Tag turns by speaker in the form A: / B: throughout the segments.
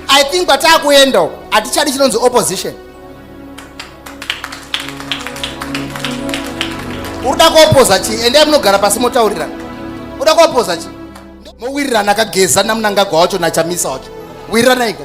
A: I think patakuenda atichadi chinonzi opposition. Uruda kuopoza chi ende munogara pasi motaurirana. Uruda kuopoza chi mowirirana ka Geza na Mnangagwa wacho na Chamisa wacho. Wirirana ika.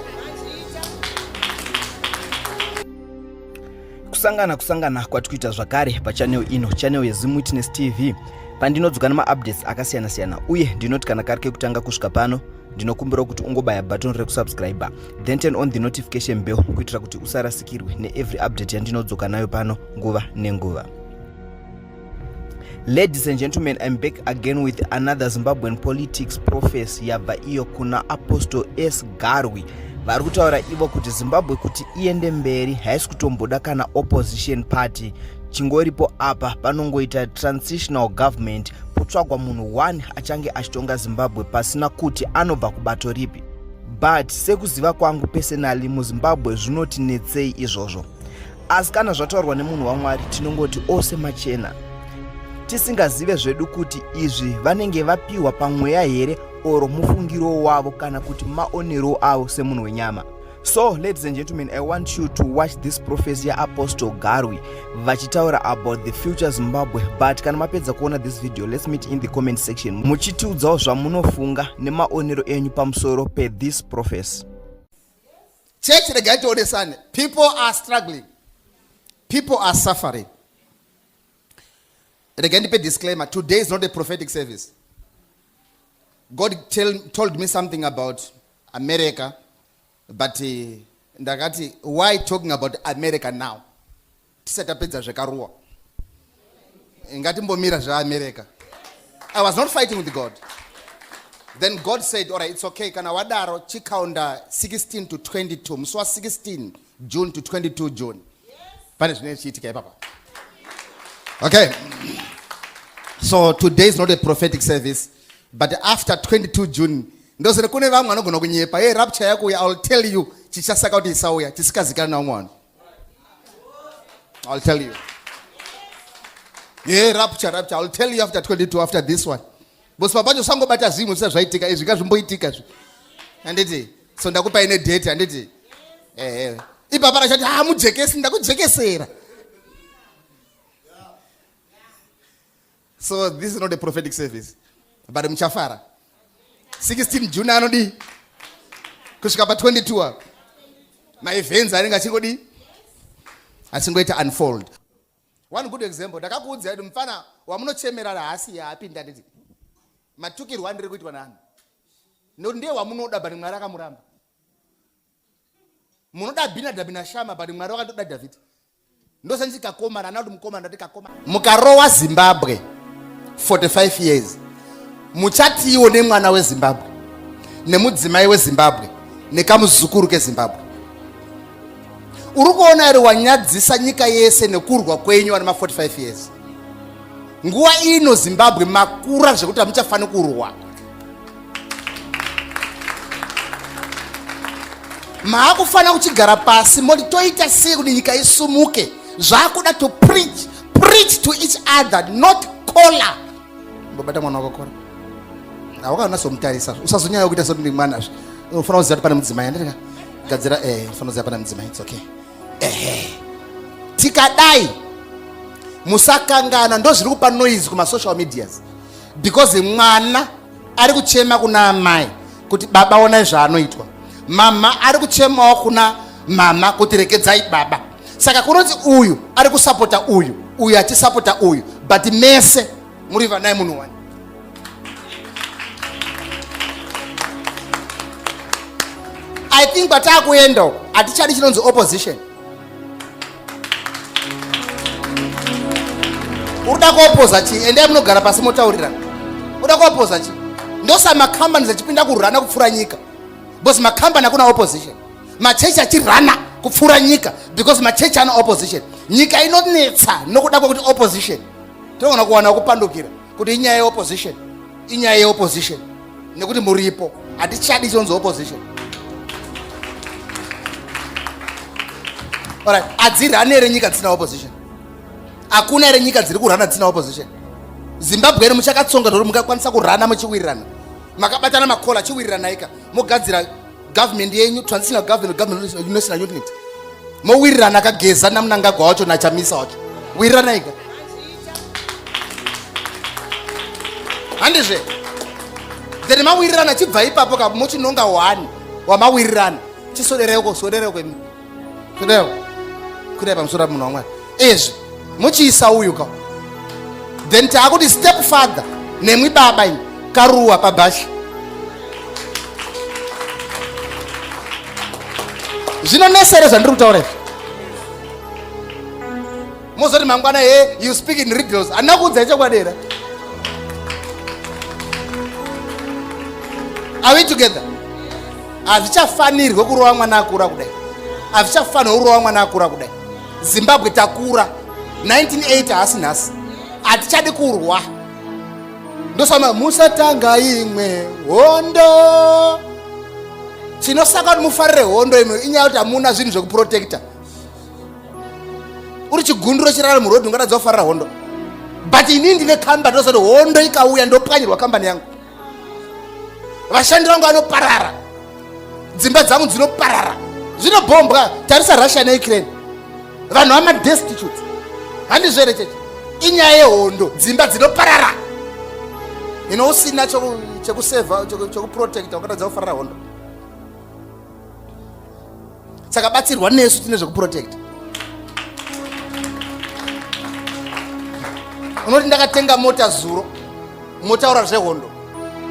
B: Kusangana kwatikuita zvakare pachannel ino, channel yeZim Witness TV, pandinodzoka nema-updates akasiyana-siyana, uye ndinoti kana kari kekutanga kusvika pano ndinokumbira kuti ungobaya button rekusubscribe, then turn on the notification bell kuitira kuti usarasikirwe neevry update yandinodzoka nayo pano nguva nenguva. Ladies and gentlemen, I'm back again with another Zimbabwean politics prophecy yabva iyo kuna Apostle S. Garwi. Vari kutaura ivo kuti Zimbabwe kuti iende mberi haisi kutomboda kana opposition party, chingoripo apa panongoita transitional government potsvagwa munhu 1 achange achitonga Zimbabwe pasina kuti anobva kubato ripi. But sekuziva kwangu personally muZimbabwe zvinotinetsei izvozvo, asi kana zvataurwa nemunhu waMwari tinongoti ose machena, tisingazive zvedu kuti izvi vanenge vapiwa pamweya here oro mufungiro wavo kana kuti maonero avo semunhu wenyama. So ladies and gentlemen, I want you to watch this prophecy ya Apostle Garwi vachitaura about the future Zimbabwe. But kana mapedza kuona this video, let's meet in the comment section muchitiudzawo zvamunofunga nemaonero enyu pamusoro pe this prophecy.
A: Church regai tionesane, people are struggling, people are suffering. Regai ndipe disclaimer, today is not a prophetic service. God told me something about America, but ndakati, why talking about America now? Tisatapedza zvekaruwa. Ngatimbomira zvaAmerica. I was not fighting with God. Then God said, all right, it's okay. Kana wadaro chikaunda 16 to 22. Mswa 16 June to 22 June. Pane zvinochiitika ipapa. Okay. So today is not a prophetic service. But after 22 June, ndozere kune vamwe vanogona kunyepa, hey, rapture yako ya, I'll tell you, chichasaka kuti isauya, tisikazikana na umwana. I'll tell you. Yeah, rapture, I'll tell you after 22, after this one. Bosi papacho sango bata zimu, sisa zvaitika, izvika zvimboitika. Anditi, so ndakupa ine date, anditi. Ipapa rachati, mujekesi, ndakujekesera. So this is not a prophetic service. But mchafara 16 June anodi kusvika pa 22 my events arenga chingodi asingoita unfold. One good example, ndakakuudza kuti mfana wamunochemera hasi yapinda nditi matukirwa ndiri kuitwa nani, ndiye wamunoda bali Mwari akamuramba. Munoda Dabina Shama bali Mwari wakatoda David. Ndosanjika koma na nadu mkoma ndatika koma mukarowa Zimbabwe 45 years. Muchatiwo nemwana weZimbabwe, nemudzimai weZimbabwe, nekamuzukuru keZimbabwe. Uri kuona ere wanyadzisa nyika yese nekurwa kwenyu ana 45 years. Nguwa ino Zimbabwe makura zvekuti amuchafani kurwa. Maakufana kuchigara pasi moti toita sei kuti nyika isumuke. Zvakuda to preach to each other, not collar. Mbobata mwana wakakora. Awakaona somutarisa usazonyanya kuita sokuti mwana unofana kuziva pana mudzimai ndika gadzira unofana kuziva pana mudzimai, it's okay. Tikadai musakangana ndo zviri kupa noise kuma social medias because mwana ari kuchema kuna amai kuti baba ona zvaanoitwa, mama ari kuchemawo kuna mama kuti rekedzai baba. Saka kunoti uyu ari kusapota uyu achisapota uyu, but mese muri vanai munhu wani. I think patakuenda atichadi chinonzi opposition. Uruda kuopoza chi ende munogara pasi motaurirana. Uruda kuopoza chi ndosa makambani zachipinda kurana kupfura nyika because makambani akuna opposition. Machechi achirana kupfura nyika because machechi ana opposition. Nyika inonetsa nokuda kwekuti opposition. Tinoona kuwana kupandukira kuti inyaya yeopposition, inyaya yeopposition nekuti muripo atichadi chinonzi opposition. Alright, adzirane ere nyika dzina opposition? Akuna ere nyika dziri kurana dzina opposition? Zimbabwe ere muchakatsonga kuti mungakwanisa kurana muchiwirirana. Makabatana makola chiwirirana ika. Mogadzira government yenyu, transitional government, government national unit. Mowirirana ka Geza na Mnangagwa wacho na Chamisa wacho. Wirirana ika. Handizve. Then mawirirana chibva ipapo ka muchi nonga 1 wa mawirirana. Chisodereko kwemi. Kudeo. Kudeba msura munhu wamwari. Ezvi muchiisa uyu ka. Then taakuti step father nemwi baba ini karuwa pabhashi. Zvinonesere zvandiri kutaura izvi. Mozoti mangwana you speak in riddles. Handina kuudza chokwadera. Are we together? Hazvichafanirwe kurova mwana akura kudai. Hazvichafanirwe kurova mwana akura kudai. Zimbabwe takura 1980 hasi nhasi. Hatichadi kurwa. Ndosama musatanga imwe hondo. Chinosaka kuti mufarire hondo imwe inyaya kuti hamuna zvinhu zvekuprotecta. Uri chigunduro chirara murodhi ungatadza kufarira hondo. But inini ndine kamba ndosati hondo ikauya ndopwanyirwa kambani yangu. Vashandi vangu vanoparara. Dzimba dzangu dzinoparara. Zvinobhombwa. Tarisa Russia neUkraine. Vanhu vamadestitute. Handizvere cheche. Inyaya yehondo. Dzimba dzinoparara. Usina chekuseva, chekuprotecta ungatadza kufarira hondo. Saka batsirwa nesu tine zvekuprotecta. Unoti ndakatenga mota zuro. Motaura zvehondo.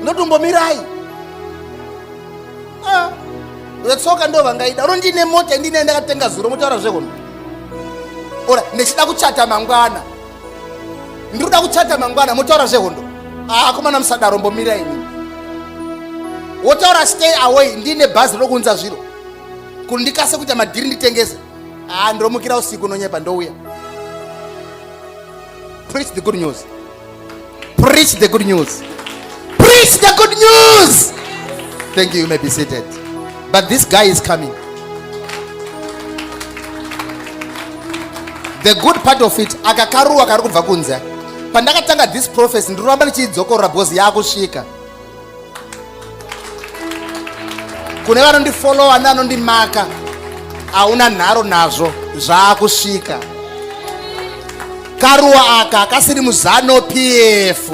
A: Ndotombomirai. Tsoka ndo vangaida. Ro ndine mota ndine ndakatenga zuro motaura zvehondo. Ora ndichida kuchata mangwana. Ndikuda kuchata mangwana motaura zvehondo. Akomana musadaro mbomirai ini. Wotaura stay away ndine bhazi rokunza zviro. Kundikase kuita madhiri nditengese. Ndomukira usiku nonyepa ndouya. Preach the good news. Preach the good news. Preach the good news. Thank you. You may be seated. But this guy is coming. The good part of it, akakaruwa kari kubva kunze. Pandakatanga this prophecy ndiramba ndichidzokorora because yakusvika. Kune vanondifollowa nanondimaka. Hauna nharo nazvo zvakusvika. Karuwa aka kasiri muzano PF.